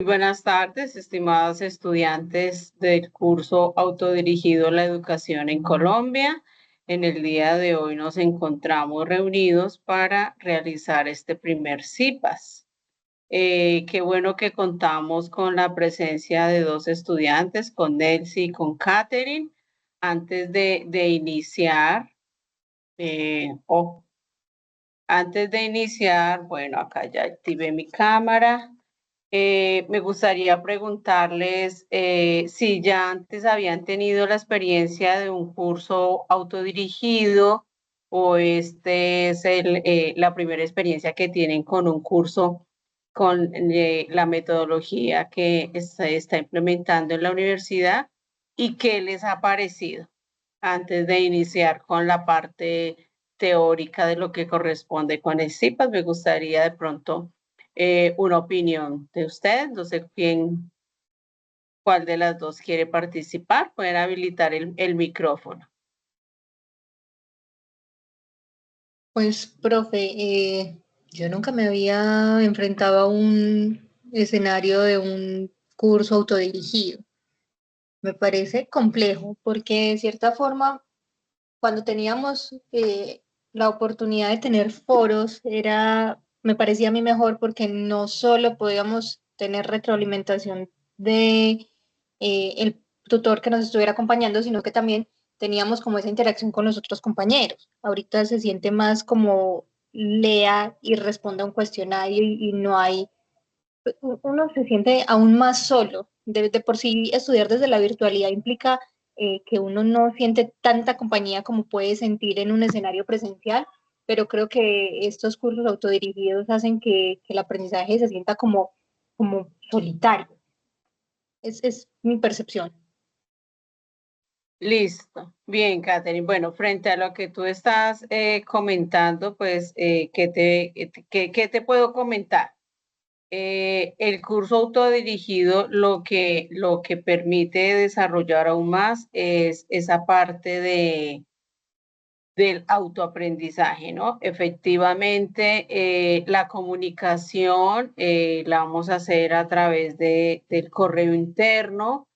Buenas tardes, estimados estudiantes del curso Autodirigido a la Educación en Colombia. En el día de hoy nos encontramos reunidos para realizar este primer CIPAS. Qué bueno que contamos con la presencia de dos estudiantes, con Nelcy y con Katherine. Antes de iniciar, eh, oh, bueno, acá ya activé mi cámara. Me gustaría preguntarles si ya antes habían tenido la experiencia de un curso autodirigido o este es la primera experiencia que tienen con un curso con la metodología que se está implementando en la universidad y qué les ha parecido antes de iniciar con la parte teórica de lo que corresponde con el CIPAS. Me gustaría de pronto una opinión de usted. No sé cuál de las dos quiere participar. Pueden habilitar el micrófono. Pues, profe, yo nunca me había enfrentado a un escenario de un curso autodirigido. Me parece complejo porque de cierta forma, cuando teníamos la oportunidad de tener foros, me parecía a mí mejor porque no solo podíamos tener retroalimentación de el tutor que nos estuviera acompañando, sino que también teníamos como esa interacción con los otros compañeros. Ahorita se siente más como lea y responda a un cuestionario y no hay, uno se siente aún más solo. De por sí estudiar desde la virtualidad implica que uno no siente tanta compañía como puede sentir en un escenario presencial, pero creo que estos cursos autodirigidos hacen que el aprendizaje se sienta como solitario. Es mi percepción. Listo. Bien, Catherine. Bueno, frente a lo que tú estás comentando, pues, ¿qué te puedo comentar? El curso autodirigido lo que permite desarrollar aún más es esa parte del autoaprendizaje, ¿no? Efectivamente, la comunicación la vamos a hacer a través del correo interno,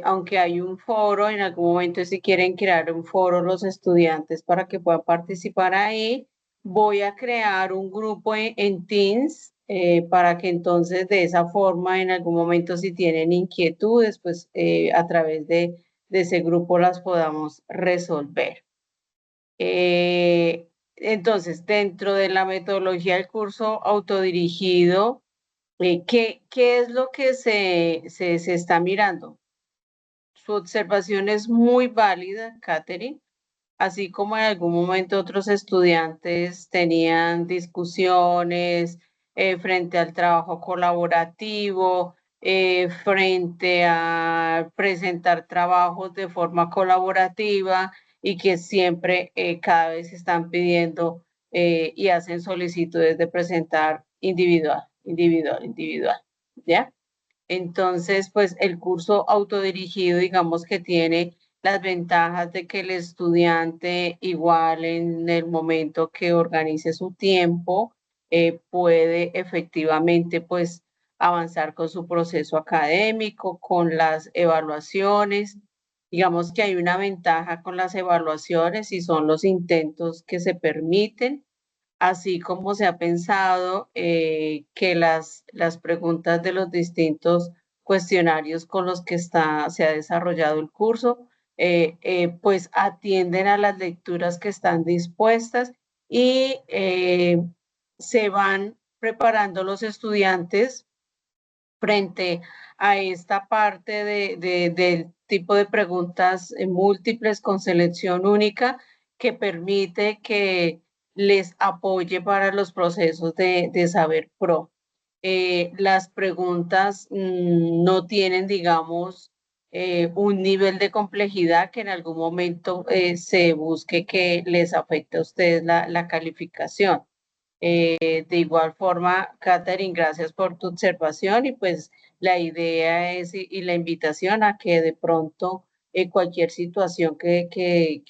aunque hay un foro, en algún momento si quieren crear un foro los estudiantes para que puedan participar ahí, voy a crear un grupo en Teams para que entonces de esa forma en algún momento si tienen inquietudes, pues a través de ese grupo las podamos resolver. Entonces, dentro de la metodología del curso autodirigido, ¿qué es lo que se está mirando? Su observación es muy válida, Catherine, así como en algún momento otros estudiantes tenían discusiones frente al trabajo colaborativo, frente a presentar trabajos de forma colaborativa y que siempre cada vez están pidiendo y hacen solicitudes de presentar individual, ¿ya? Entonces, pues el curso autodirigido, digamos que tiene las ventajas de que el estudiante, igual en el momento que organice su tiempo, puede efectivamente, pues, avanzar con su proceso académico, con las evaluaciones. Digamos que hay una ventaja con las evaluaciones y son los intentos que se permiten, así como se ha pensado que las preguntas de los distintos cuestionarios con los que se ha desarrollado el curso, pues atienden a las lecturas que están dispuestas y se van preparando los estudiantes frente a esta parte del tipo de preguntas múltiples con selección única que permite que les apoye para los procesos de saber pro. Las preguntas no tienen, digamos, un nivel de complejidad que en algún momento se busque que les afecte a ustedes la calificación. De igual forma, Catherine, gracias por tu observación y pues la idea es y la invitación a que de pronto cualquier situación que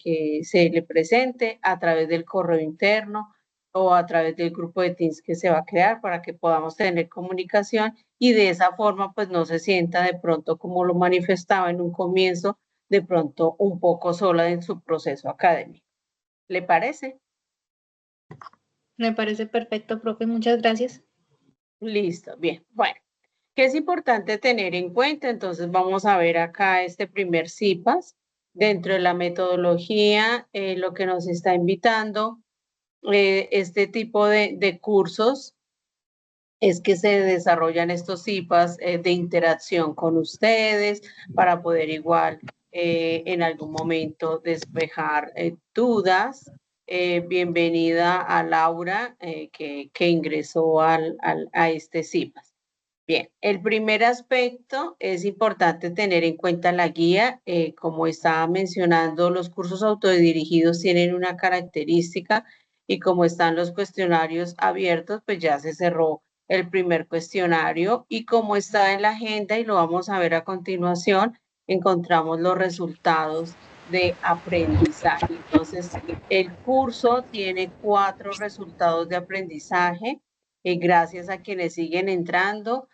se le presente a través del correo interno, o a través del grupo de Teams que se va a crear para que podamos tener comunicación y de esa forma pues no se sienta de pronto como lo manifestaba en un comienzo, de pronto un poco sola en su proceso académico. ¿Le parece? Me parece perfecto, profe. Muchas gracias. Listo, bien. Bueno, ¿qué es importante tener en cuenta? Entonces vamos a ver acá este primer CIPAS. Dentro de la metodología, lo que nos está invitando este tipo de cursos es que se desarrollan estos CIPAS de interacción con ustedes para poder igual en algún momento despejar dudas. Bienvenida a Laura que ingresó a este CIPAS. Bien, el primer aspecto es importante tener en cuenta la guía. Como estaba mencionando, los cursos autodirigidos tienen una característica y como están los cuestionarios abiertos, pues ya se cerró el primer cuestionario y como está en la agenda y lo vamos a ver a continuación, encontramos los resultados de aprendizaje. Entonces, el curso tiene 4 resultados de aprendizaje. Gracias a quienes siguen entrando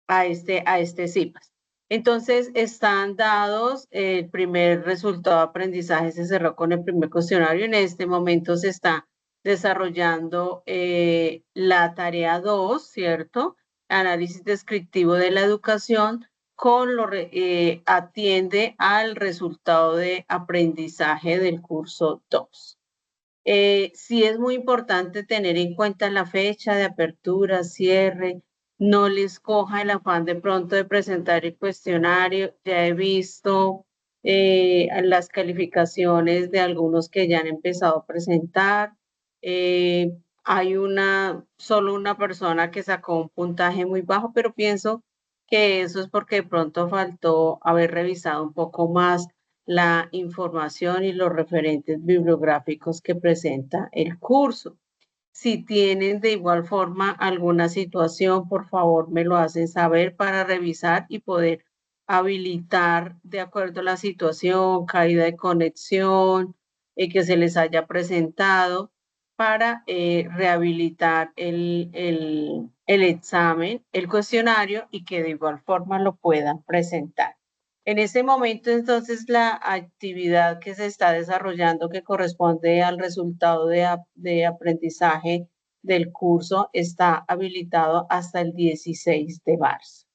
a este CIPAS. Entonces, están dados, el primer resultado de aprendizaje se cerró con el primer cuestionario. En este momento se está desarrollando la tarea 2, ¿cierto? Análisis descriptivo de la educación atiende al resultado de aprendizaje del curso 2. Sí es muy importante tener en cuenta la fecha de apertura, cierre, no les coja el afán de pronto de presentar el cuestionario. Ya he visto las calificaciones de algunos que ya han empezado a presentar. Hay solo una persona que sacó un puntaje muy bajo, pero pienso que eso es porque de pronto faltó haber revisado un poco más la información y los referentes bibliográficos que presenta el curso. Si tienen de igual forma alguna situación, por favor me lo hacen saber para revisar y poder habilitar de acuerdo a la situación, caída de conexión, que se les haya presentado para rehabilitar el examen, el cuestionario y que de igual forma lo puedan presentar. En ese momento, entonces, la actividad que se está desarrollando que corresponde al resultado de aprendizaje del curso está habilitado hasta el 16 de marzo.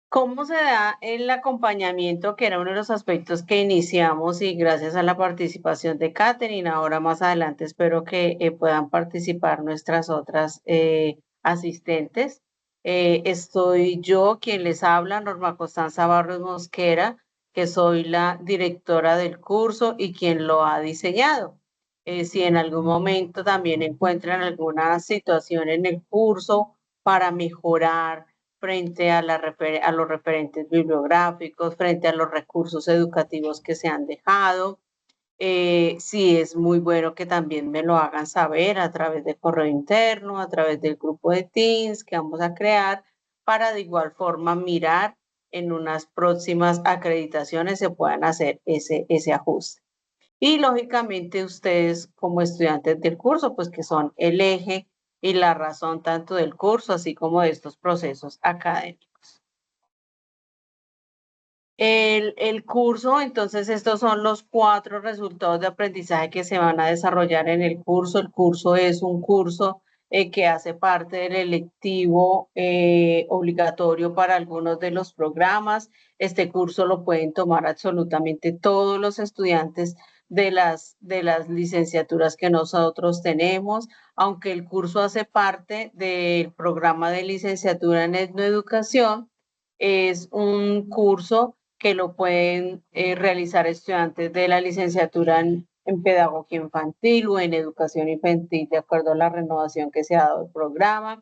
¿Cómo se da el acompañamiento, que era uno de los aspectos que iniciamos y gracias a la participación de Catherine? Ahora más adelante espero que puedan participar nuestras otras asistentes. Estoy yo, quien les habla, Norma Constanza Barros Mosquera, que soy la directora del curso y quien lo ha diseñado. Si en algún momento también encuentran alguna situación en el curso para mejorar frente a los referentes bibliográficos, frente a los recursos educativos que se han dejado. Sí, es muy bueno que también me lo hagan saber a través de correo interno, a través del grupo de Teams que vamos a crear para de igual forma mirar en unas próximas acreditaciones se puedan hacer ese ajuste. Y lógicamente ustedes como estudiantes del curso, pues que son el eje y la razón tanto del curso, así como de estos procesos académicos. El curso, entonces estos son los 4 resultados de aprendizaje que se van a desarrollar en el curso. El curso es un curso que hace parte del electivo obligatorio para algunos de los programas. Este curso lo pueden tomar absolutamente todos los estudiantes de las licenciaturas que nosotros tenemos, aunque el curso hace parte del programa de licenciatura en etnoeducación. Es un curso que lo pueden realizar estudiantes de la licenciatura en pedagogía infantil o en educación infantil, de acuerdo a la renovación que se ha dado del programa,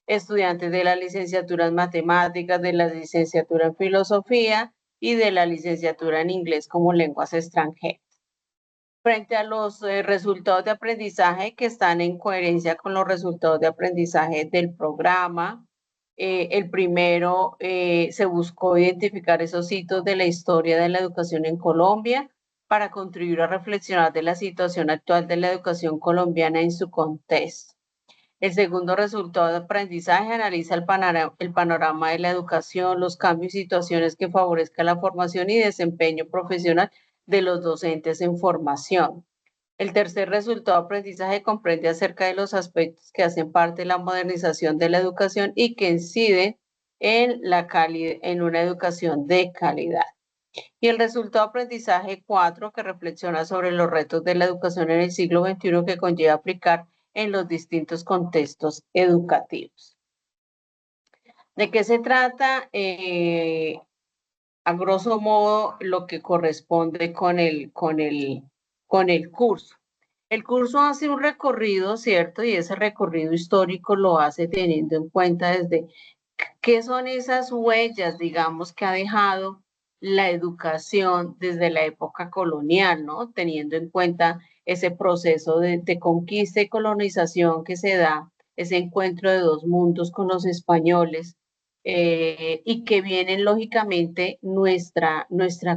estudiantes de la licenciatura en matemáticas, de la licenciatura en filosofía y de la licenciatura en inglés como lenguas extranjeras. Frente a los resultados de aprendizaje que están en coherencia con los resultados de aprendizaje del programa, el primero se buscó identificar esos hitos de la historia de la educación en Colombia para contribuir a reflexionar de la situación actual de la educación colombiana en su contexto. El segundo resultado de aprendizaje analiza el panorama de la educación, los cambios y situaciones que favorezcan la formación y desempeño profesional de los docentes en formación. El tercer resultado de aprendizaje comprende acerca de los aspectos que hacen parte de la modernización de la educación y que inciden en una educación de calidad. Y el resultado de aprendizaje 4, que reflexiona sobre los retos de la educación en el siglo XXI que conlleva aplicar en los distintos contextos educativos. ¿De qué se trata? A grosso modo, lo que corresponde con el curso. El curso hace un recorrido, ¿cierto? Y ese recorrido histórico lo hace teniendo en cuenta desde qué son esas huellas, digamos, que ha dejado la educación desde la época colonial, ¿no? Teniendo en cuenta ese proceso de conquista y colonización que se da, ese encuentro de dos mundos con los españoles, y que vienen lógicamente nuestra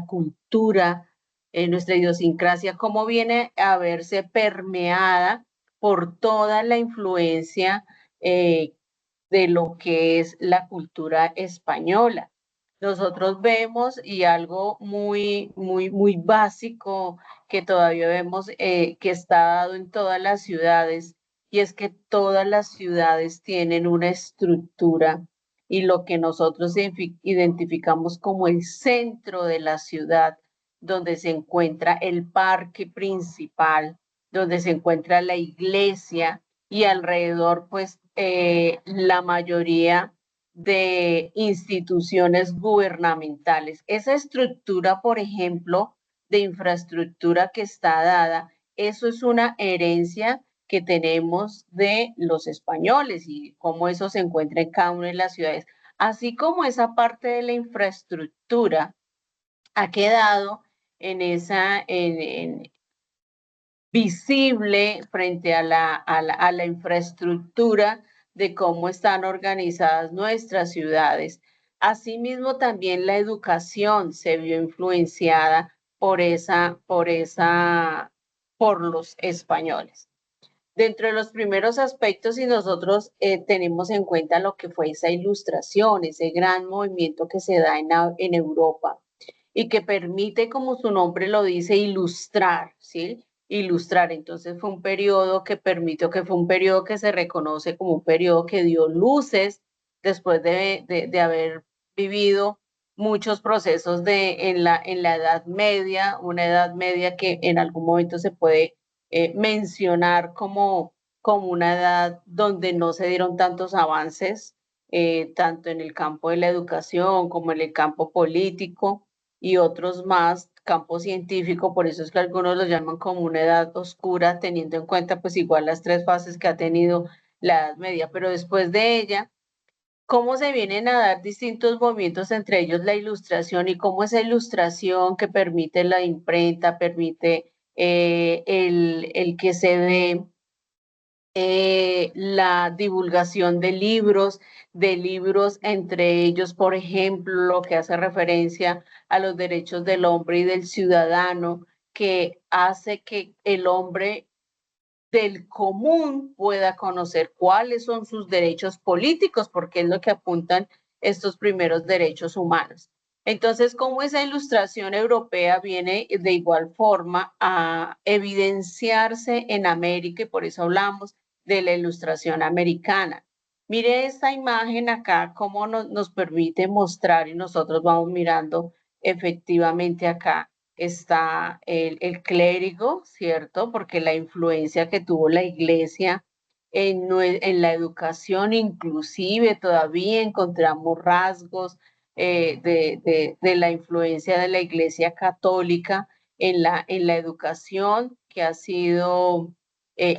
cultura, nuestra idiosincrasia, cómo viene a verse permeada por toda la influencia de lo que es la cultura española. Nosotros vemos y algo muy básico que todavía vemos que está dado en todas las ciudades, y es que todas las ciudades tienen una estructura y lo que nosotros identificamos como el centro de la ciudad, donde se encuentra el parque principal, donde se encuentra la iglesia y alrededor, pues, la mayoría de instituciones gubernamentales. Esa estructura, por ejemplo, de infraestructura que está dada, eso es una herencia que tenemos de los españoles y cómo eso se encuentra en cada una de las ciudades. Así como esa parte de la infraestructura ha quedado visible frente a la infraestructura de cómo están organizadas nuestras ciudades. Asimismo, también la educación se vio influenciada por los españoles. Dentro de los primeros aspectos, y nosotros tenemos en cuenta lo que fue esa ilustración, ese gran movimiento que se da en Europa y que permite, como su nombre lo dice, ilustrar, ¿sí? Ilustrar. Entonces fue un periodo que permitió, que fue un periodo que se reconoce como un periodo que dio luces después de haber vivido muchos procesos en la Edad Media, una Edad Media que en algún momento se puede mencionar como una edad donde no se dieron tantos avances, tanto en el campo de la educación como en el campo político y otros más, campo científico, por eso es que algunos lo llaman como una edad oscura, teniendo en cuenta pues igual las tres fases que ha tenido la Edad Media, pero después de ella, cómo se vienen a dar distintos movimientos, entre ellos la ilustración, y cómo esa ilustración que permite la imprenta, permite el que se dé la divulgación de libros, entre ellos, por ejemplo, lo que hace referencia a los derechos del hombre y del ciudadano, que hace que el hombre del común pueda conocer cuáles son sus derechos políticos, porque es lo que apuntan estos primeros derechos humanos. Entonces, cómo esa ilustración europea viene de igual forma a evidenciarse en América, y por eso hablamos de la ilustración americana. Mire esta imagen acá, cómo nos permite mostrar, y nosotros vamos mirando efectivamente acá está el clérigo, ¿cierto? Porque la influencia que tuvo la iglesia en la educación, inclusive todavía encontramos rasgos de la influencia de la iglesia católica en la educación, que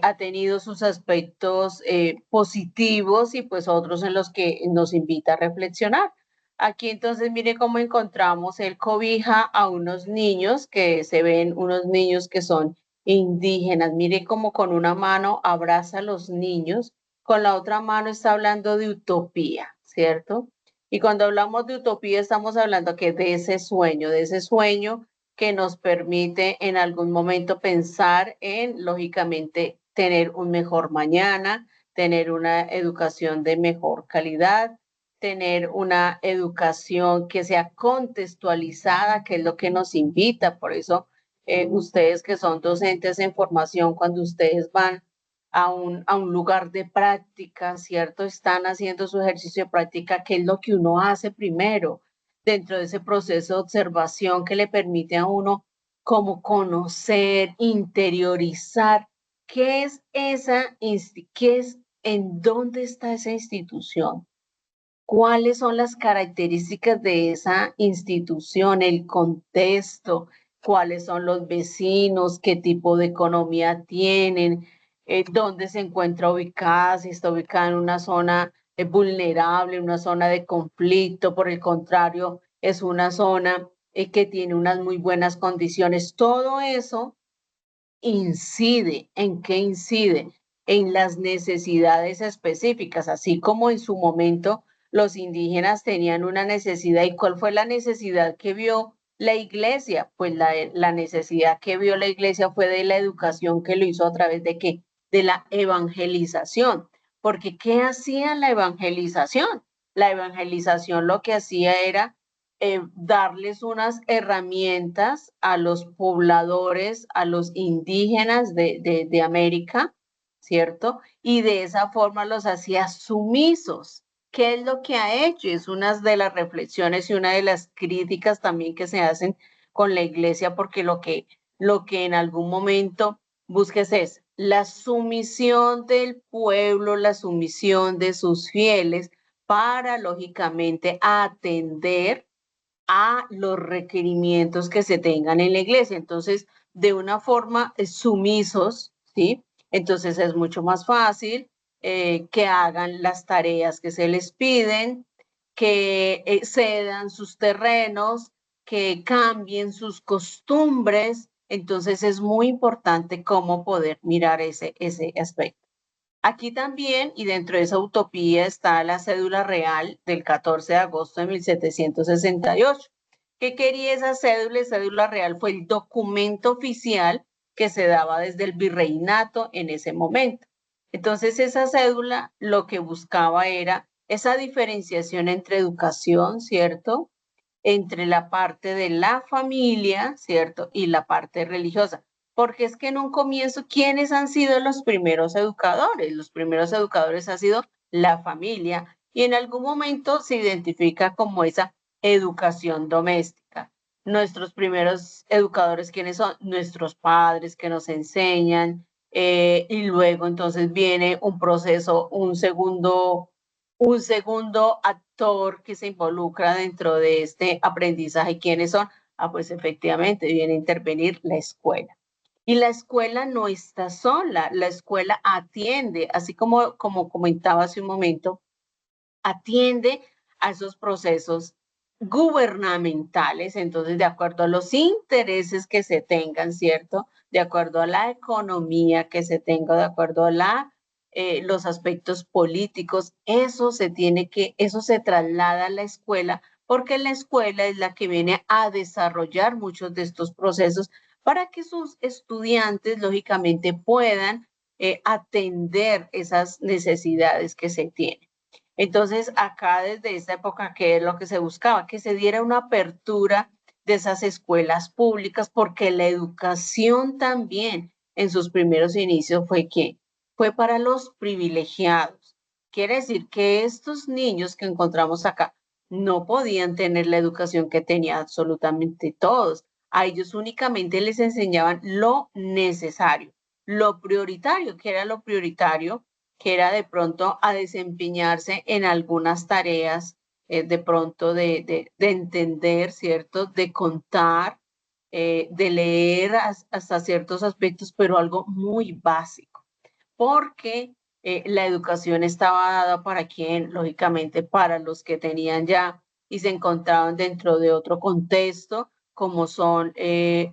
ha tenido sus aspectos positivos y pues otros en los que nos invita a reflexionar. Aquí entonces mire cómo encontramos, él cobija a unos niños que se ven, unos niños que son indígenas. Mire cómo con una mano abraza a los niños, con la otra mano está hablando de utopía, ¿cierto? Y cuando hablamos de utopía estamos hablando que de ese sueño que nos permite en algún momento pensar en, lógicamente, tener un mejor mañana, tener una educación de mejor calidad, tener una educación que sea contextualizada, que es lo que nos invita. Por eso, ustedes que son docentes en formación, cuando ustedes van a un lugar de práctica, ¿cierto? Están haciendo su ejercicio de práctica, ¿qué es lo que uno hace primero dentro de ese proceso de observación que le permite a uno como conocer, interiorizar qué es qué es, en dónde está esa institución? ¿Cuáles son las características de esa institución, el contexto, cuáles son los vecinos, qué tipo de economía tienen, dónde se encuentra ubicada, si está ubicada en una zona vulnerable, en una zona de conflicto, por el contrario, es una zona que tiene unas muy buenas condiciones? Todo eso incide. ¿En qué incide? En las necesidades específicas, así como en su momento los indígenas tenían una necesidad. ¿Y cuál fue la necesidad que vio la iglesia? Pues la necesidad que vio la iglesia fue de la educación, que lo hizo a través de qué? De la evangelización. Porque ¿qué hacía la evangelización? La evangelización lo que hacía era darles unas herramientas a los pobladores, a los indígenas de América, ¿cierto? Y de esa forma los hacía sumisos. ¿Qué es lo que ha hecho? Es una de las reflexiones y una de las críticas también que se hacen con la iglesia, porque lo que en algún momento busques es la sumisión del pueblo, la sumisión de sus fieles para, lógicamente, atender a los requerimientos que se tengan en la iglesia. Entonces, de una forma sumisos, ¿sí? Entonces es mucho más fácil que hagan las tareas que se les piden, que cedan sus terrenos, que cambien sus costumbres. Entonces es muy importante cómo poder mirar ese aspecto. Aquí también, y dentro de esa utopía, está la cédula real del 14 de agosto de 1768. ¿Qué quería esa cédula? La cédula real fue el documento oficial que se daba desde el virreinato en ese momento. Entonces, esa cédula lo que buscaba era esa diferenciación entre educación, ¿cierto? Entre la parte de la familia, ¿cierto? Y la parte religiosa. Porque es que en un comienzo, ¿quiénes han sido los primeros educadores? Los primeros educadores ha sido la familia y en algún momento se identifica como esa educación doméstica. Nuestros primeros educadores, ¿quiénes son? Nuestros padres que nos enseñan, y luego entonces viene un proceso, un segundo actor que se involucra dentro de este aprendizaje. ¿Quiénes son? Ah, pues efectivamente viene a intervenir la escuela. Y la escuela no está sola, la escuela atiende, así como comentaba hace un momento, atiende a esos procesos gubernamentales, entonces de acuerdo a los intereses que se tengan, ¿cierto? De acuerdo a la economía que se tenga, de acuerdo a los aspectos políticos, eso se traslada a la escuela, porque la escuela es la que viene a desarrollar muchos de estos procesos para que sus estudiantes, lógicamente, puedan atender esas necesidades que se tienen. Entonces, acá desde esta época, ¿qué es lo que se buscaba? Que se diera una apertura de esas escuelas públicas, porque la educación también en sus primeros inicios fue que fue para los privilegiados. Quiere decir que estos niños que encontramos acá no podían tener la educación que tenían absolutamente todos. A ellos únicamente les enseñaban lo necesario, lo prioritario, que era lo prioritario, que era de pronto a desempeñarse en algunas tareas, de pronto de entender, ¿cierto? De contar, de leer hasta ciertos aspectos, pero algo muy básico, porque la educación estaba dada para quien, lógicamente, para los que tenían ya y se encontraban dentro de otro contexto, como son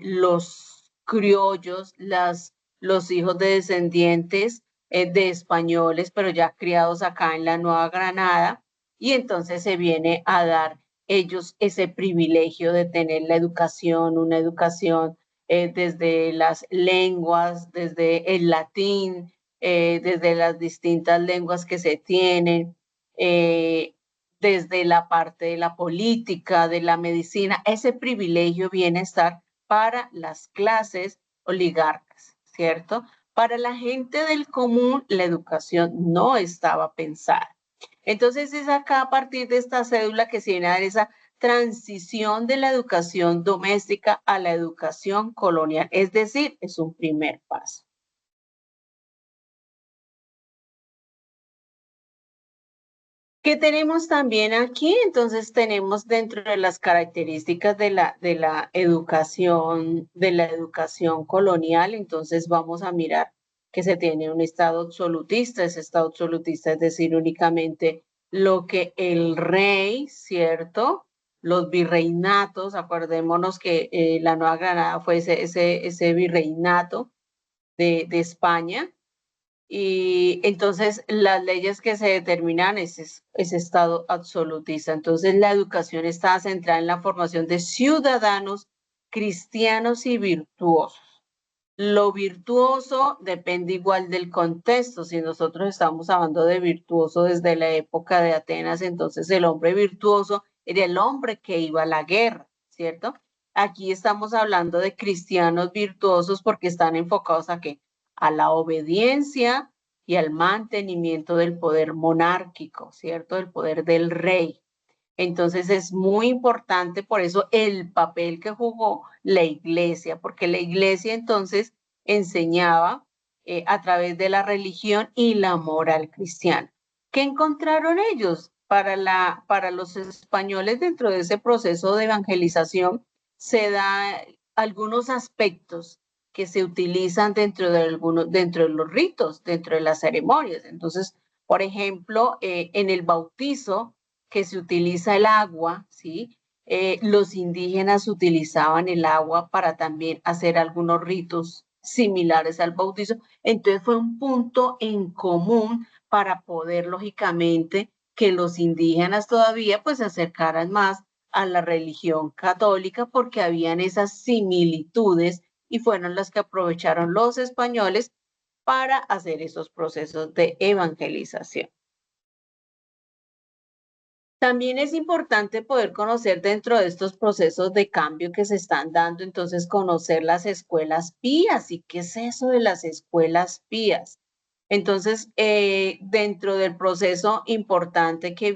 los criollos, los hijos de descendientes de españoles, pero ya criados acá en la Nueva Granada, y entonces se viene a dar ellos ese privilegio de tener la educación, una educación desde las lenguas, desde el latín, desde las distintas lenguas que se tienen, desde la parte de la política, de la medicina, ese privilegio viene a estar para las clases oligarcas, ¿cierto? Para la gente del común, la educación no estaba pensada. Entonces es acá a partir de esta cédula que se viene a dar esa transición de la educación doméstica a la educación colonial, es decir, es un primer paso. ¿Qué tenemos también aquí? Entonces tenemos dentro de las características de la educación colonial, entonces vamos a mirar que se tiene un estado absolutista, ese estado absolutista es decir, únicamente lo que el rey, ¿cierto? Los virreinatos, acordémonos que la Nueva Granada fue ese virreinato de España, y entonces las leyes que se determinan es ese estado absolutista. Entonces la educación está centrada en la formación de ciudadanos cristianos y virtuosos. Lo virtuoso depende igual del contexto. Si nosotros estamos hablando de virtuoso desde la época de Atenas, entonces el hombre virtuoso era el hombre que iba a la guerra, ¿cierto? Aquí estamos hablando de cristianos virtuosos porque están enfocados a qué? A la obediencia y al mantenimiento del poder monárquico, ¿cierto? El poder del rey. Entonces es muy importante por eso el papel que jugó la iglesia, porque la iglesia entonces enseñaba a través de la religión y la moral cristiana. ¿Qué encontraron ellos? Para los españoles dentro de ese proceso de evangelización se da algunos aspectos que se utilizan dentro de los ritos, dentro de las ceremonias. Entonces, por ejemplo, en el bautizo, que se utiliza el agua, ¿sí? Los indígenas utilizaban el agua para también hacer algunos ritos similares al bautizo. Entonces fue un punto en común para poder, lógicamente, que los indígenas todavía pues se acercaran más a la religión católica porque habían esas similitudes y fueron las que aprovecharon los españoles para hacer esos procesos de evangelización. También es importante poder conocer dentro de estos procesos de cambio que se están dando, entonces conocer las escuelas pías. ¿Y qué es eso de las escuelas pías? Entonces, dentro del proceso importante que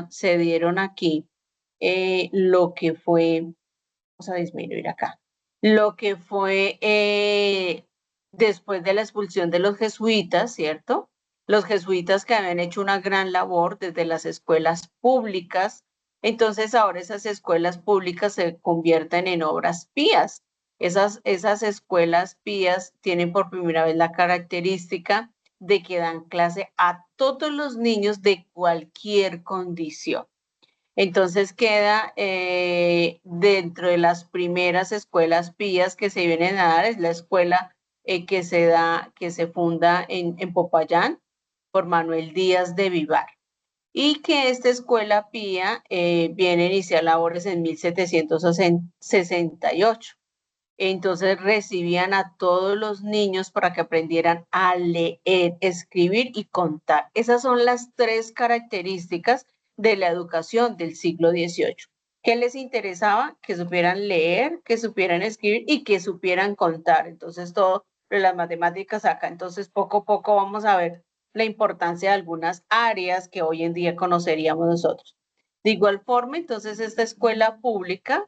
se dieron aquí, lo que fue, vamos a disminuir acá, lo que fue después de la expulsión de los jesuitas, ¿cierto? Los jesuitas que habían hecho una gran labor desde las escuelas públicas, entonces ahora esas escuelas públicas se convierten en obras pías. Esas escuelas pías tienen por primera vez la característica de que dan clase a todos los niños de cualquier condición. Entonces queda dentro de las primeras escuelas pías que se vienen a dar, es la escuela que se funda en Popayán por Manuel Díaz de Vivar. Y que esta escuela pía viene a iniciar labores en 1768. Entonces recibían a todos los niños para que aprendieran a leer, escribir y contar. Esas son las tres características de la educación del siglo XVIII. ¿Qué les interesaba? Que supieran leer, que supieran escribir y que supieran contar. Entonces todo de las matemáticas acá. Entonces poco a poco vamos a ver la importancia de algunas áreas que hoy en día conoceríamos nosotros. De igual forma, entonces esta escuela pública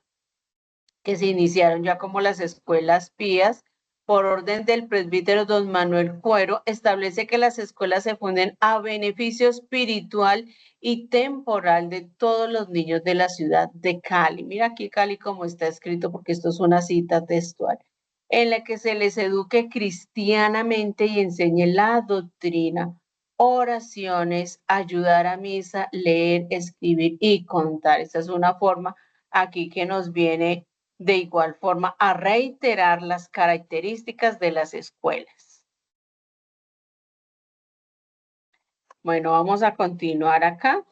que se iniciaron ya como las escuelas pías, por orden del presbítero don Manuel Cuero, establece que las escuelas se funden a beneficio espiritual y temporal de todos los niños de la ciudad de Cali. Mira aquí Cali como está escrito, porque esto es una cita textual, en la que se les eduque cristianamente y enseñe la doctrina, oraciones, ayudar a misa, leer, escribir y contar. Esta es una forma aquí que nos viene de igual forma a reiterar las características de las escuelas. Bueno, vamos a continuar acá.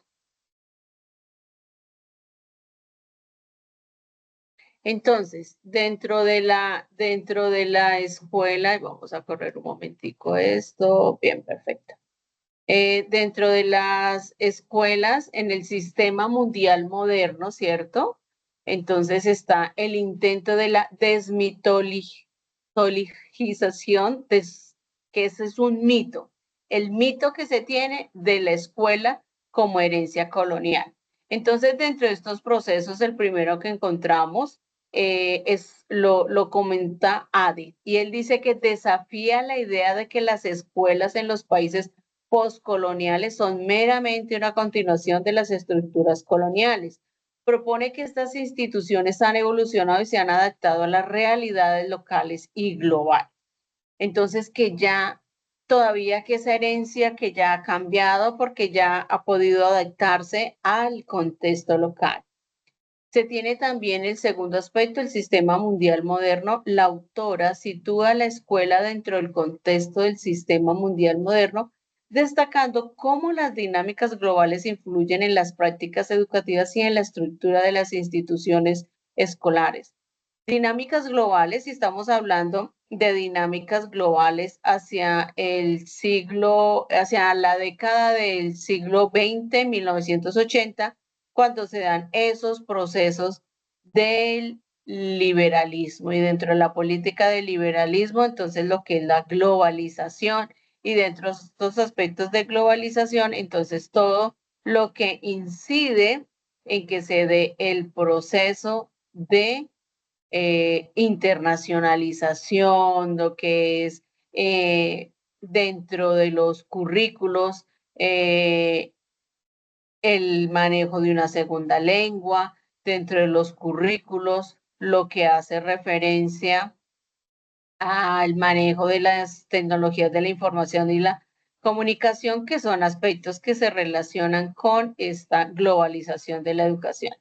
Entonces, dentro de la escuela, y vamos a correr un momentico esto, bien, perfecto. Dentro de las escuelas en el sistema mundial moderno, ¿cierto? Entonces está el intento de la desmitologización, que ese es un mito, el mito que se tiene de la escuela como herencia colonial. Entonces, dentro de estos procesos, el primero que encontramos lo comenta Adi, y él dice que desafía la idea de que las escuelas en los países postcoloniales son meramente una continuación de las estructuras coloniales. Propone que estas instituciones han evolucionado y se han adaptado a las realidades locales y globales. Entonces, que ya todavía que esa herencia que ya ha cambiado porque ya ha podido adaptarse al contexto local. Se tiene también el segundo aspecto, el sistema mundial moderno. La autora sitúa la escuela dentro del contexto del sistema mundial moderno, destacando cómo las dinámicas globales influyen en las prácticas educativas y en la estructura de las instituciones escolares. Dinámicas globales, si estamos hablando de dinámicas globales hacia el siglo, hacia la década del siglo XX, 1980, cuando se dan esos procesos del liberalismo y dentro de la política del liberalismo, entonces lo que es la globalización y dentro de estos aspectos de globalización, entonces todo lo que incide en que se dé el proceso de internacionalización, lo que es dentro de los currículos, el manejo de una segunda lengua, dentro de los currículos, lo que hace referencia al manejo de las tecnologías de la información y la comunicación, que son aspectos que se relacionan con esta globalización de la educación.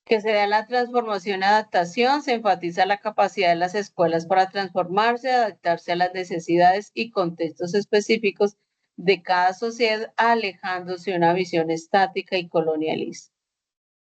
Que se da la transformación y adaptación, se enfatiza la capacidad de las escuelas para transformarse, adaptarse a las necesidades y contextos específicos de cada sociedad, alejándose de una visión estática y colonialista.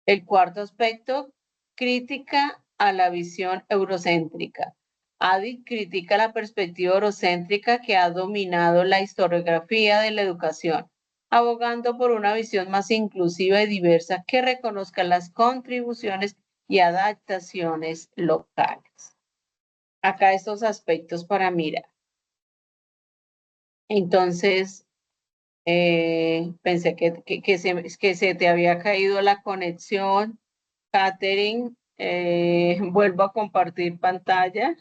El cuarto aspecto, crítica a la visión eurocéntrica. Adi critica la perspectiva eurocéntrica que ha dominado la historiografía de la educación, abogando por una visión más inclusiva y diversa que reconozca las contribuciones y adaptaciones locales. Acá estos aspectos para mirar. Entonces, pensé que se te había caído la conexión. Catherine, vuelvo a compartir pantalla.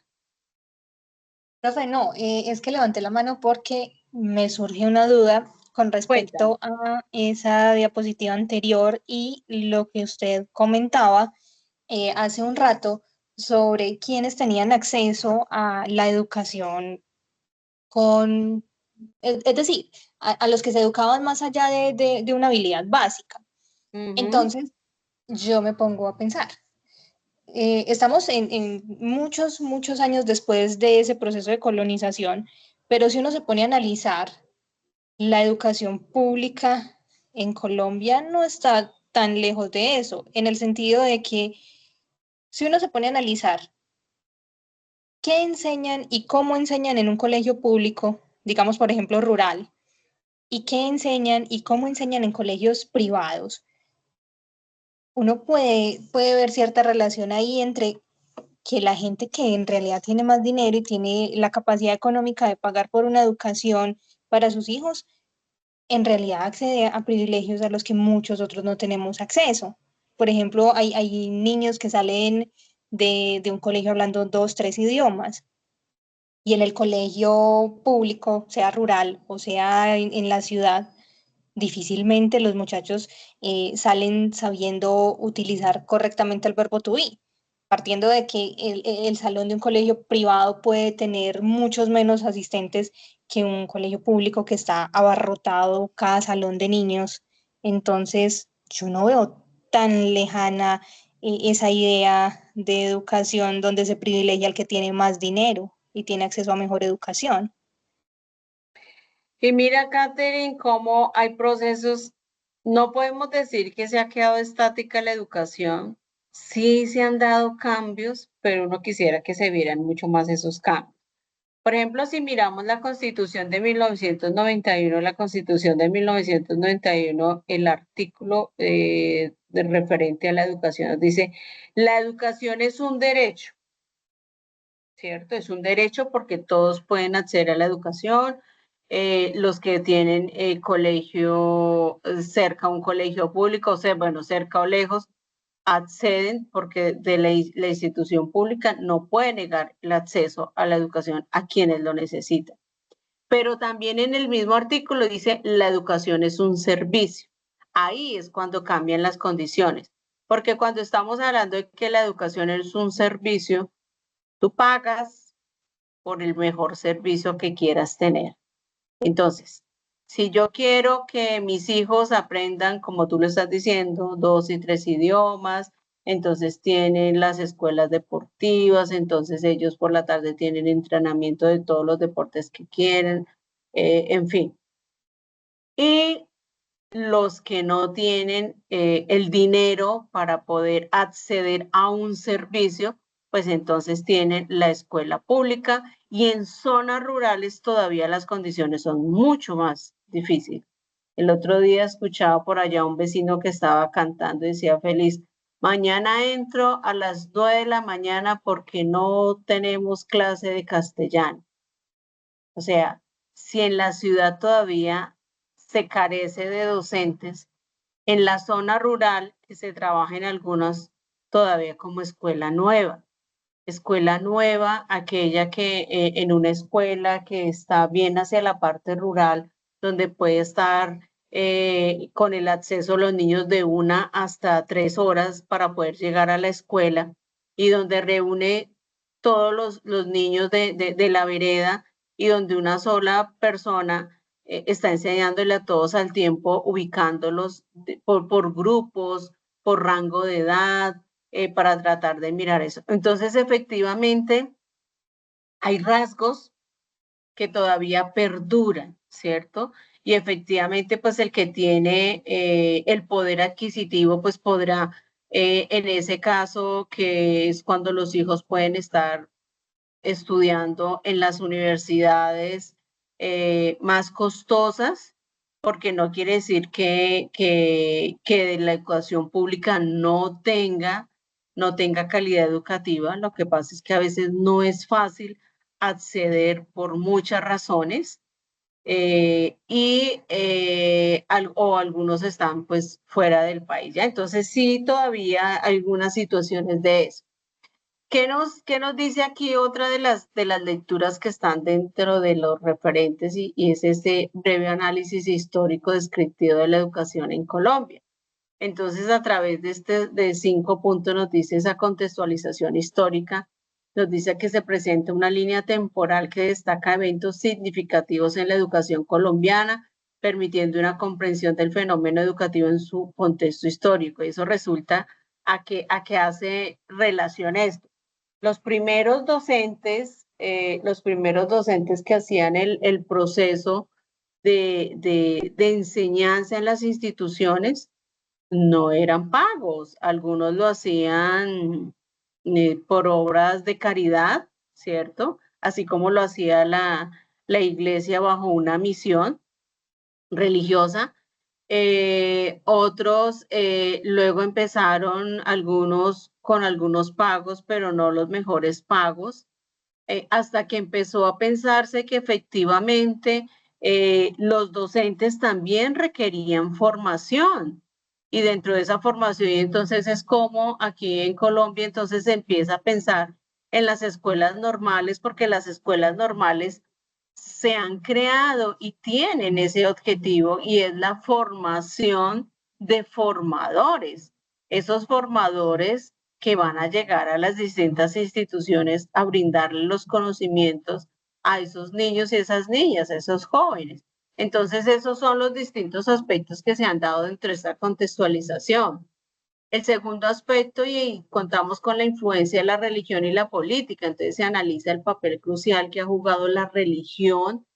Profe, no, es que levanté la mano porque me surge una duda con Cuéntame. respecto a esa diapositiva anterior y lo que usted comentaba hace un rato sobre quienes tenían acceso a la educación con, es decir, a los que se educaban más allá de una habilidad básica. Ujú. Entonces, yo me pongo a pensar, estamos en muchos, muchos años después de ese proceso de colonización, pero si uno se pone a analizar, la educación pública en Colombia no está tan lejos de eso, en el sentido de que si uno se pone a analizar qué enseñan y cómo enseñan en un colegio público, digamos, por ejemplo, rural, y qué enseñan y cómo enseñan en colegios privados, uno puede ver cierta relación ahí entre que la gente que en realidad tiene más dinero y tiene la capacidad económica de pagar por una educación para sus hijos, en realidad accede a privilegios a los que muchos otros no tenemos acceso. Por ejemplo, hay niños que salen de un colegio hablando dos, tres idiomas y en el colegio público, sea rural o sea en la ciudad, difícilmente los muchachos salen sabiendo utilizar correctamente el verbo to be, partiendo de que el salón de un colegio privado puede tener muchos menos asistentes que un colegio público que está abarrotado cada salón de niños. Entonces, yo no veo tan lejana esa idea de educación donde se privilegia al que tiene más dinero y tiene acceso a mejor educación. Y mira, Catherine, cómo hay procesos, no podemos decir que se ha quedado estática la educación, sí se han dado cambios, pero uno quisiera que se vieran mucho más esos cambios. Por ejemplo, si miramos la Constitución de 1991, la Constitución de 1991, el artículo referente a la educación nos dice, la educación es un derecho, ¿cierto? Es un derecho porque todos pueden acceder a la educación. Los que tienen colegio cerca, un colegio público, o sea, bueno, cerca o lejos, acceden porque de la institución pública no puede negar el acceso a la educación a quienes lo necesitan. Pero también en el mismo artículo dice la educación es un servicio. Ahí es cuando cambian las condiciones, porque cuando estamos hablando de que la educación es un servicio, tú pagas por el mejor servicio que quieras tener. Entonces, si yo quiero que mis hijos aprendan, como tú lo estás diciendo, 2 y 3 idiomas, entonces tienen las escuelas deportivas, entonces ellos por la tarde tienen entrenamiento de todos los deportes que quieren, en fin. Y los que no tienen el dinero para poder acceder a un servicio, pues entonces tienen la escuela pública y en zonas rurales todavía las condiciones son mucho más difíciles. El otro día escuchaba por allá un vecino que estaba cantando y decía feliz, mañana entro a las 9 de la mañana porque no tenemos clase de castellano. O sea, si en la ciudad todavía se carece de docentes, en la zona rural que se trabaja en algunas todavía como escuela nueva. Escuela nueva, aquella que en una escuela que está bien hacia la parte rural, donde puede estar con el acceso a los niños de 1 hasta 3 horas para poder llegar a la escuela y donde reúne todos los niños de la vereda y donde una sola persona está enseñándole a todos al tiempo, ubicándolos por grupos, por rango de edad, para tratar de mirar eso. Entonces, efectivamente, hay rasgos que todavía perduran, ¿cierto? Y efectivamente, pues el que tiene el poder adquisitivo, pues podrá, en ese caso, que es cuando los hijos pueden estar estudiando en las universidades más costosas, porque no quiere decir que la educación pública no tenga calidad educativa. Lo que pasa es que a veces no es fácil acceder por muchas razones o algunos están pues fuera del país, ¿ya? Entonces sí, todavía hay algunas situaciones de eso. ¿Qué nos dice aquí otra de las lecturas que están dentro de los referentes y es este breve análisis histórico descriptivo de la educación en Colombia? Entonces, a través de 5 puntos nos dice esa contextualización histórica, nos dice que se presenta una línea temporal que destaca eventos significativos en la educación colombiana, permitiendo una comprensión del fenómeno educativo en su contexto histórico. Y eso resulta a que hace relación esto. Los primeros docentes que hacían el proceso de enseñanza en las instituciones no eran pagos, algunos lo hacían por obras de caridad, ¿cierto? Así como lo hacía la iglesia bajo una misión religiosa. Otros luego empezaron algunos con algunos pagos, pero no los mejores pagos, hasta que empezó a pensarse que efectivamente los docentes también requerían formación. Y dentro de esa formación, y entonces es como aquí en Colombia, entonces se empieza a pensar en las escuelas normales, porque las escuelas normales se han creado y tienen ese objetivo y es la formación de formadores. Esos formadores que van a llegar a las distintas instituciones a brindarle los conocimientos a esos niños y esas niñas, a esos jóvenes. Entonces, esos son los distintos aspectos que se han dado dentro de esta contextualización. El segundo aspecto, y contamos con la influencia de la religión y la política, entonces se analiza el papel crucial que ha jugado la religión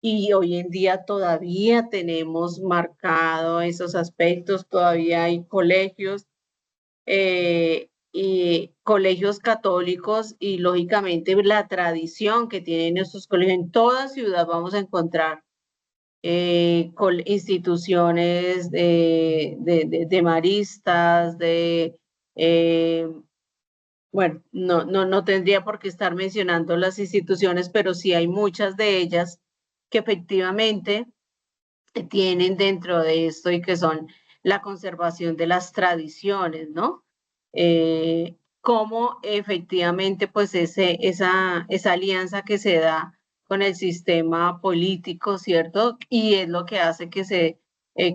y hoy en día todavía tenemos marcado esos aspectos, todavía hay colegios colegios católicos y lógicamente la tradición que tienen estos colegios. En toda ciudad vamos a encontrar instituciones de maristas, eh, bueno, no tendría por qué estar mencionando las instituciones, pero sí hay muchas de ellas que efectivamente tienen dentro de esto y que son la conservación de las tradiciones, ¿no? Cómo efectivamente pues esa alianza que se da con el sistema político, ¿cierto? Y es lo que hace que se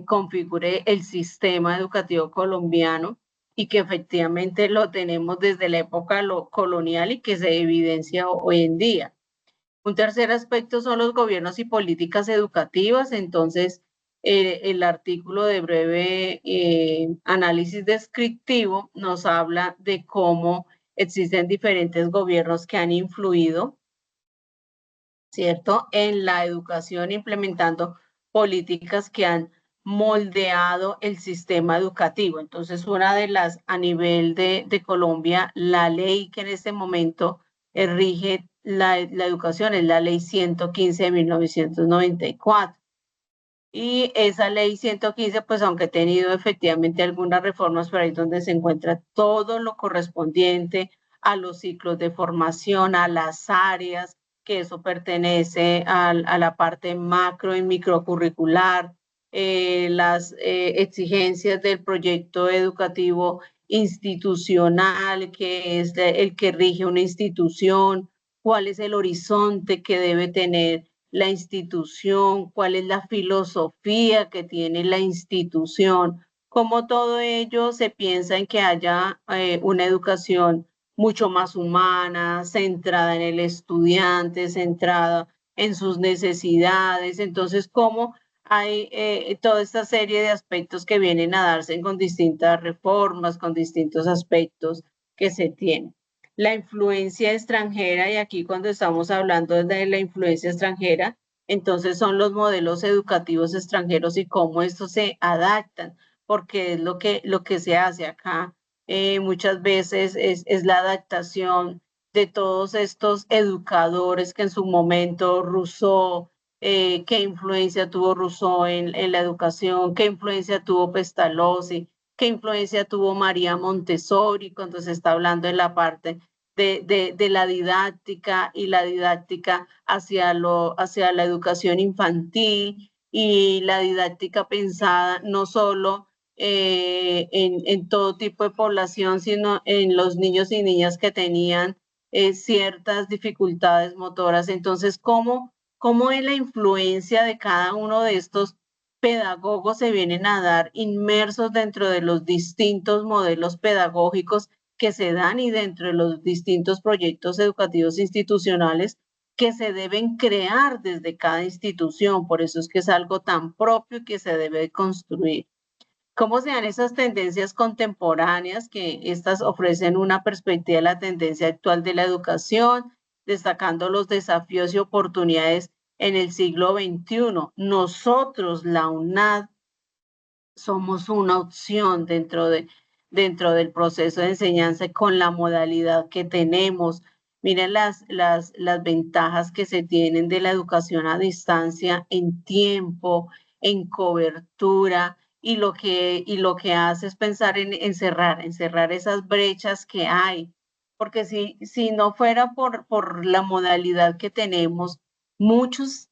configure el sistema educativo colombiano y que efectivamente lo tenemos desde la época colonial y que se evidencia hoy en día. Un tercer aspecto son los gobiernos y políticas educativas. Entonces, el artículo de breve análisis descriptivo nos habla de cómo existen diferentes gobiernos que han influido, ¿cierto?, en la educación, implementando políticas que han moldeado el sistema educativo. Entonces, una de las, a nivel de Colombia, la ley que en este momento rige la educación es la ley 115 de 1994. Y esa ley 115, pues aunque ha tenido efectivamente algunas reformas, pero ahí donde se encuentra todo lo correspondiente a los ciclos de formación, a las áreas, que eso pertenece a la parte macro y microcurricular, las exigencias del proyecto educativo institucional, que es el que rige una institución, cuál es el horizonte que debe tener la institución, cuál es la filosofía que tiene la institución, cómo todo ello se piensa en que haya una educación mucho más humana, centrada en el estudiante, centrada en sus necesidades. Entonces, cómo hay toda esta serie de aspectos que vienen a darse con distintas reformas, con distintos aspectos que se tienen. La influencia extranjera, y aquí cuando estamos hablando de la influencia extranjera, entonces son los modelos educativos extranjeros y cómo estos se adaptan, porque es lo que se hace acá. Muchas veces es la adaptación de todos estos educadores que en su momento Rousseau, qué influencia tuvo Rousseau en la educación, qué influencia tuvo Pestalozzi, qué influencia tuvo María Montessori cuando se está hablando en la parte de la didáctica y la didáctica hacia la educación infantil y la didáctica pensada no solo en todo tipo de población, sino en los niños y niñas que tenían ciertas dificultades motoras. Entonces, ¿cómo es la influencia de cada uno de estos pedagogos se vienen a dar inmersos dentro de los distintos modelos pedagógicos que se dan y dentro de los distintos proyectos educativos institucionales que se deben crear desde cada institución? Por eso es que es algo tan propio y que se debe construir. ¿Cómo se dan esas tendencias contemporáneas que estas ofrecen una perspectiva de la tendencia actual de la educación, destacando los desafíos y oportunidades en el siglo XXI? Nosotros, la UNAD, somos una opción dentro del proceso de enseñanza con la modalidad que tenemos. Miren las ventajas que se tienen de la educación a distancia en tiempo, en cobertura, y lo que hace es pensar en cerrar esas brechas que hay. Porque si no fuera por la modalidad que tenemos muchos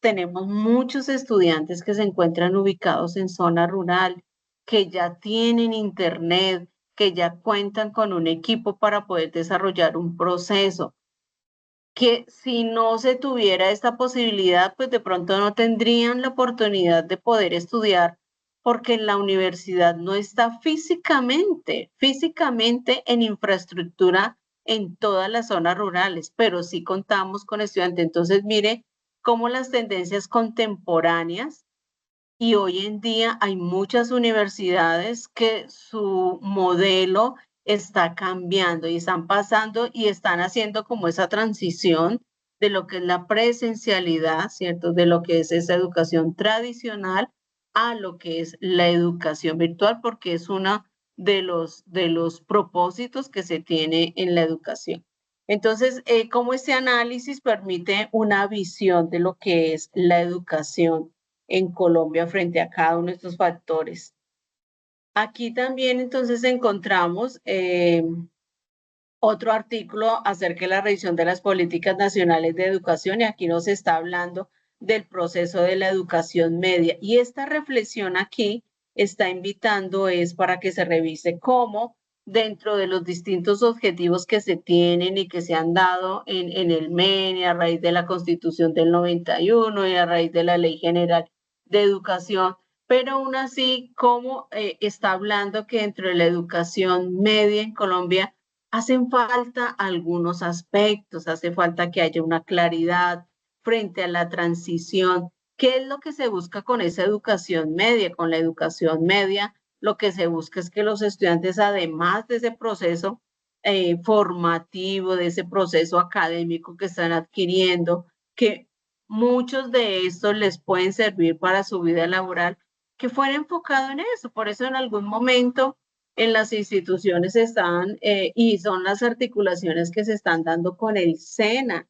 estudiantes que se encuentran ubicados en zona rural, que ya tienen internet, que ya cuentan con un equipo para poder desarrollar un proceso, que si no se tuviera esta posibilidad, pues de pronto no tendrían la oportunidad de poder estudiar porque la universidad no está físicamente en infraestructura en todas las zonas rurales, pero sí contamos con estudiantes. Entonces, mire cómo las tendencias contemporáneas y hoy en día hay muchas universidades que su modelo está cambiando y están pasando y están haciendo como esa transición de lo que es la presencialidad, ¿cierto? De lo que es esa educación tradicional a lo que es la educación virtual, porque es de los propósitos que se tiene en la educación. Entonces, cómo este análisis permite una visión de lo que es la educación en Colombia frente a cada uno de estos factores. Aquí también entonces encontramos otro artículo acerca de la revisión de las políticas nacionales de educación y aquí nos está hablando del proceso de la educación media. Y esta reflexión aquí está invitando es para que se revise cómo dentro de los distintos objetivos que se tienen y que se han dado en el MEN y a raíz de la Constitución del 91 y a raíz de la Ley General de Educación, pero aún así, cómo está hablando que dentro de la educación media en Colombia hacen falta algunos aspectos, hace falta que haya una claridad frente a la transición. ¿Qué es lo que se busca con esa educación media? Con la educación media, lo que se busca es que los estudiantes, además de ese proceso formativo, de ese proceso académico que están adquiriendo, que muchos de estos les pueden servir para su vida laboral, que fuera enfocado en eso. Por eso en algún momento en las instituciones están y son las articulaciones que se están dando con el SENA,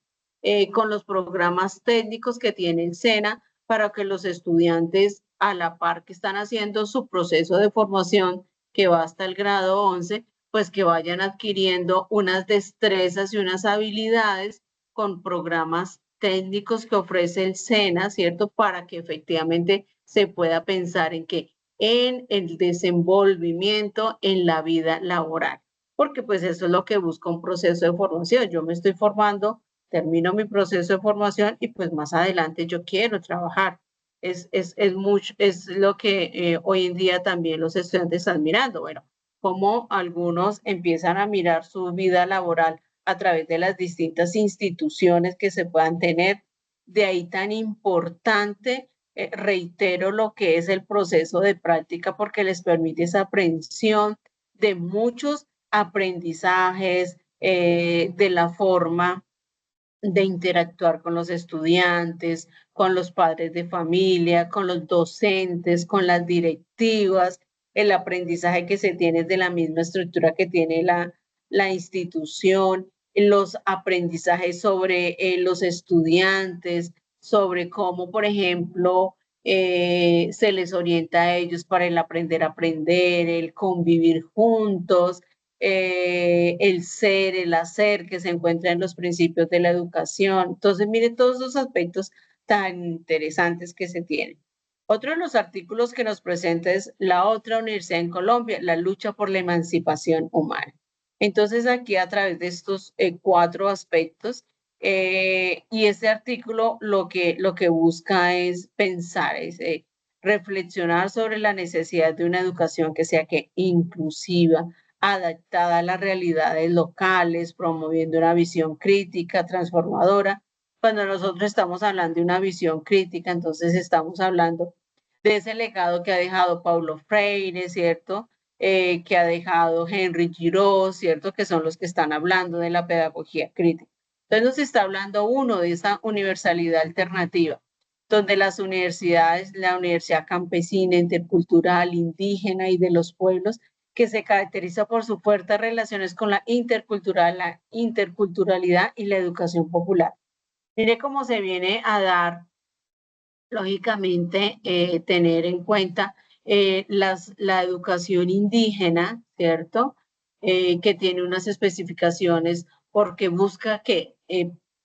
con los programas técnicos que tiene el SENA para que los estudiantes a la par que están haciendo su proceso de formación que va hasta el grado 11, pues que vayan adquiriendo unas destrezas y unas habilidades con programas técnicos que ofrece el SENA, ¿cierto? Para que efectivamente se pueda pensar en que en el desenvolvimiento en la vida laboral, porque pues eso es lo que busca un proceso de formación. Yo me estoy formando, termino mi proceso de formación y pues más adelante yo quiero trabajar. Es lo que hoy en día también los estudiantes están mirando. Bueno, cómo algunos empiezan a mirar su vida laboral a través de las distintas instituciones que se puedan tener. De ahí tan importante reitero lo que es el proceso de práctica porque les permite esa aprehensión de muchos aprendizajes, de la forma de interactuar con los estudiantes, con los padres de familia, con los docentes, con las directivas, el aprendizaje que se tiene de la misma estructura que tiene la institución, los aprendizajes sobre los estudiantes, sobre cómo, por ejemplo, se les orienta a ellos para el aprender a aprender, el convivir juntos, el ser, el hacer que se encuentra en los principios de la educación. Entonces, miren todos esos aspectos tan interesantes que se tienen. Otro de los artículos que nos presenta es la otra universidad en Colombia, la lucha por la emancipación humana. Entonces, aquí a través de estos cuatro aspectos, y este artículo lo que busca es pensar, es reflexionar sobre la necesidad de una educación que sea que inclusiva, adaptada a las realidades locales, promoviendo una visión crítica, transformadora. Cuando nosotros estamos hablando de una visión crítica, entonces estamos hablando de ese legado que ha dejado Paulo Freire, ¿cierto? Que ha dejado Henry Giraud, ¿cierto? Que son los que están hablando de la pedagogía crítica. Entonces nos está hablando uno de esa universalidad alternativa, donde las universidades, la universidad campesina, intercultural, indígena y de los pueblos, que se caracteriza por sus fuertes relaciones con la interculturalidad y la educación popular. Mire cómo se viene a dar, lógicamente, tener en cuenta la educación indígena, ¿cierto? Que tiene unas especificaciones porque busca que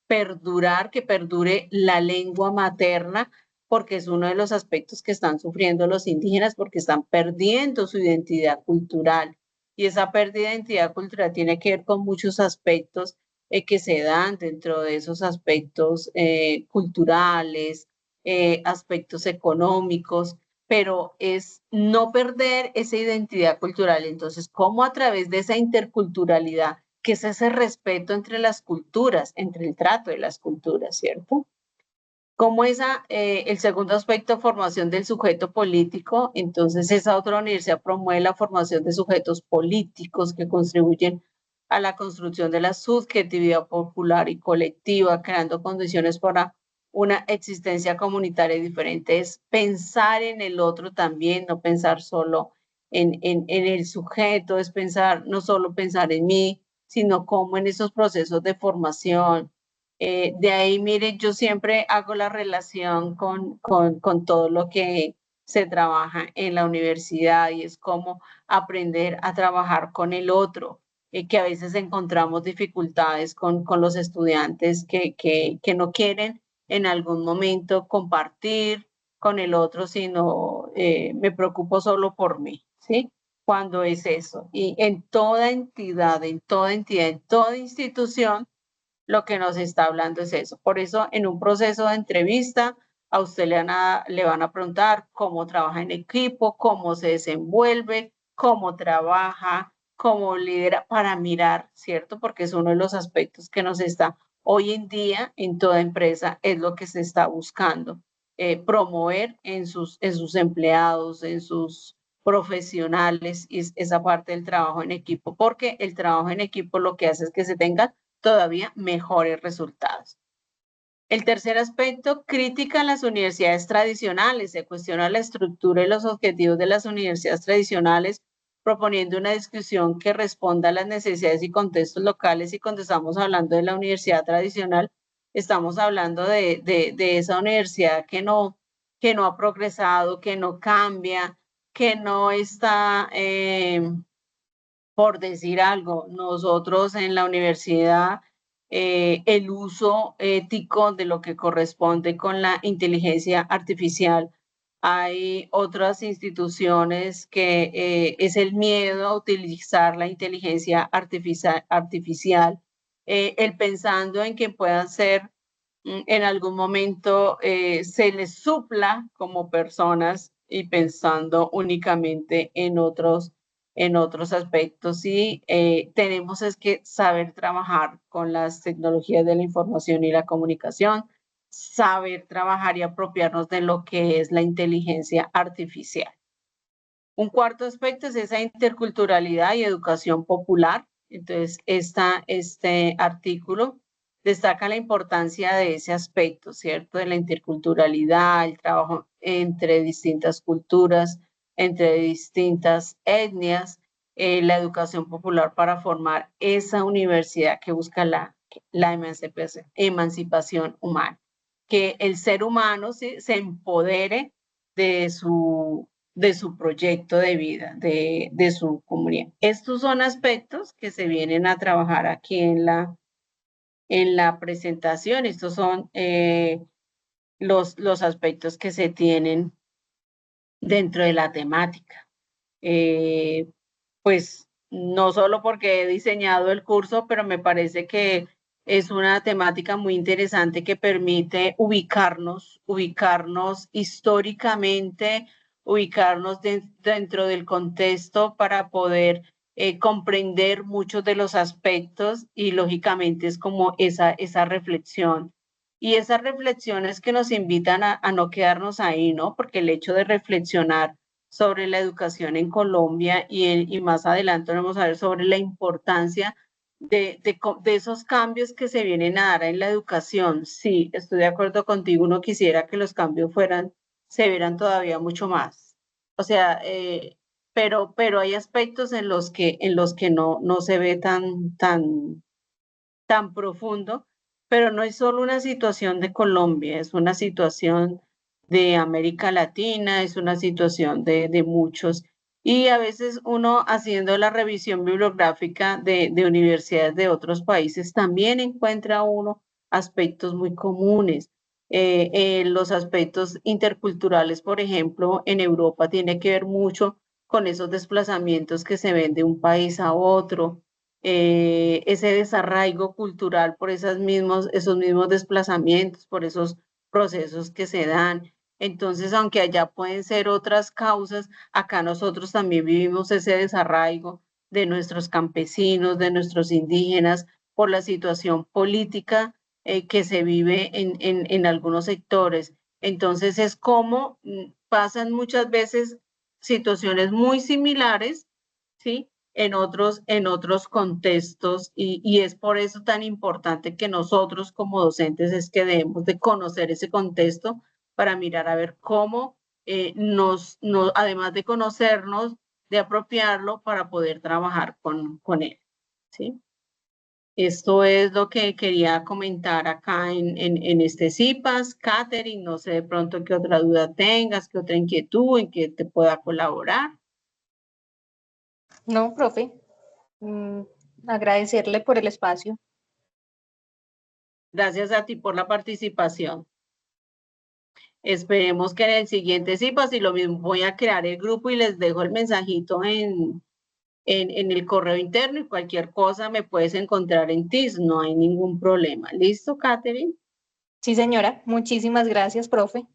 perdure la lengua materna, porque es uno de los aspectos que están sufriendo los indígenas, porque están perdiendo su identidad cultural. Y esa pérdida de identidad cultural tiene que ver con muchos aspectos que se dan dentro de esos aspectos culturales, aspectos económicos, pero es no perder esa identidad cultural. Entonces, ¿cómo a través de esa interculturalidad, que es ese respeto entre las culturas, entre el trato de las culturas, ¿cierto? Como el segundo aspecto, formación del sujeto político, entonces esa otra universidad promueve la formación de sujetos políticos que contribuyen a la construcción de la subjetividad popular y colectiva, creando condiciones para una existencia comunitaria diferente. Es pensar en el otro también, no pensar solo en el sujeto, es pensar, no solo pensar en mí, sino cómo en esos procesos de formación. De ahí, mire, yo siempre hago la relación con todo lo que se trabaja en la universidad y es como aprender a trabajar con el otro, que a veces encontramos dificultades con los estudiantes que no quieren en algún momento compartir con el otro, sino me preocupo solo por mí, ¿sí? Cuando es eso. Y en toda institución, lo que nos está hablando es eso. Por eso, en un proceso de entrevista, a usted le van a preguntar cómo trabaja en equipo, cómo se desenvuelve, cómo trabaja, cómo lidera, para mirar, ¿cierto? Porque es uno de los aspectos que nos está hoy en día en toda empresa, es lo que se está buscando, promover en sus empleados, en sus profesionales, y esa parte del trabajo en equipo, porque el trabajo en equipo lo que hace es que se tengan todavía mejores resultados. El tercer aspecto, crítica a las universidades tradicionales. Se cuestiona la estructura y los objetivos de las universidades tradicionales, proponiendo una discusión que responda a las necesidades y contextos locales. Y cuando estamos hablando de la universidad tradicional, estamos hablando de esa universidad que no ha progresado, que no cambia, que no está por decir algo, nosotros en la universidad, el uso ético de lo que corresponde con la inteligencia artificial. Hay otras instituciones que es el miedo a utilizar la inteligencia artificial, el pensando en que puedan ser en algún momento se les supla como personas y pensando únicamente en otros aspectos. Y tenemos es que saber trabajar con las tecnologías de la información y la comunicación, saber trabajar y apropiarnos de lo que es la inteligencia artificial. Un cuarto aspecto es esa interculturalidad y educación popular. Entonces, este artículo destaca la importancia de ese aspecto, ¿cierto? De la interculturalidad, el trabajo entre distintas culturas, entre distintas etnias, la educación popular para formar esa universidad que busca la emancipación humana, que el ser humano ¿sí? Se empodere de de su proyecto de vida, de su comunidad. Estos son aspectos que se vienen a trabajar aquí en la presentación. Estos son los aspectos que se tienen dentro de la temática. Pues no solo porque he diseñado el curso, pero me parece que es una temática muy interesante que permite ubicarnos históricamente, ubicarnos dentro del contexto para poder comprender muchos de los aspectos y lógicamente es como esa reflexión. Y esas reflexiones que nos invitan a no quedarnos ahí, ¿no? Porque el hecho de reflexionar sobre la educación en Colombia y más adelante vamos a ver sobre la importancia de esos cambios que se vienen a dar en la educación. Sí, estoy de acuerdo contigo, uno quisiera que los cambios se vieran todavía mucho más. O sea, pero hay aspectos en los que no se ve tan profundo, pero no es solo una situación de Colombia, es una situación de América Latina, es una situación de muchos. Y a veces uno haciendo la revisión bibliográfica de universidades de otros países también encuentra uno aspectos muy comunes. Los aspectos interculturales, por ejemplo, en Europa tiene que ver mucho con esos desplazamientos que se ven de un país a otro, ese desarraigo cultural por esos mismos desplazamientos, por esos procesos que se dan. Entonces, aunque allá pueden ser otras causas, acá nosotros también vivimos ese desarraigo de nuestros campesinos, de nuestros indígenas, por la situación política que se vive en algunos sectores. Entonces, es como pasan muchas veces situaciones muy similares, ¿sí? En otros contextos y es por eso tan importante que nosotros como docentes es que debemos de conocer ese contexto para mirar a ver cómo además de conocernos, de apropiarlo para poder trabajar con él, ¿sí? Esto es lo que quería comentar acá en este CIPAS. Catherine, no sé de pronto qué otra duda tengas, qué otra inquietud en que te pueda colaborar. No, profe, agradecerle por el espacio. Gracias a ti por la participación. Esperemos que en el siguiente CIPAS, y lo mismo, voy a crear el grupo y les dejo el mensajito en el correo interno y cualquier cosa me puedes encontrar en TIS, no hay ningún problema. ¿Listo, Catherine? Sí, señora, muchísimas gracias, profe.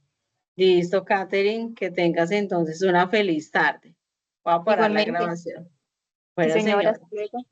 Listo, Catherine, que tengas entonces una feliz tarde. Voy a parar la Igualmente. grabación. Sí, Bueno, señora, señora. hasta luego.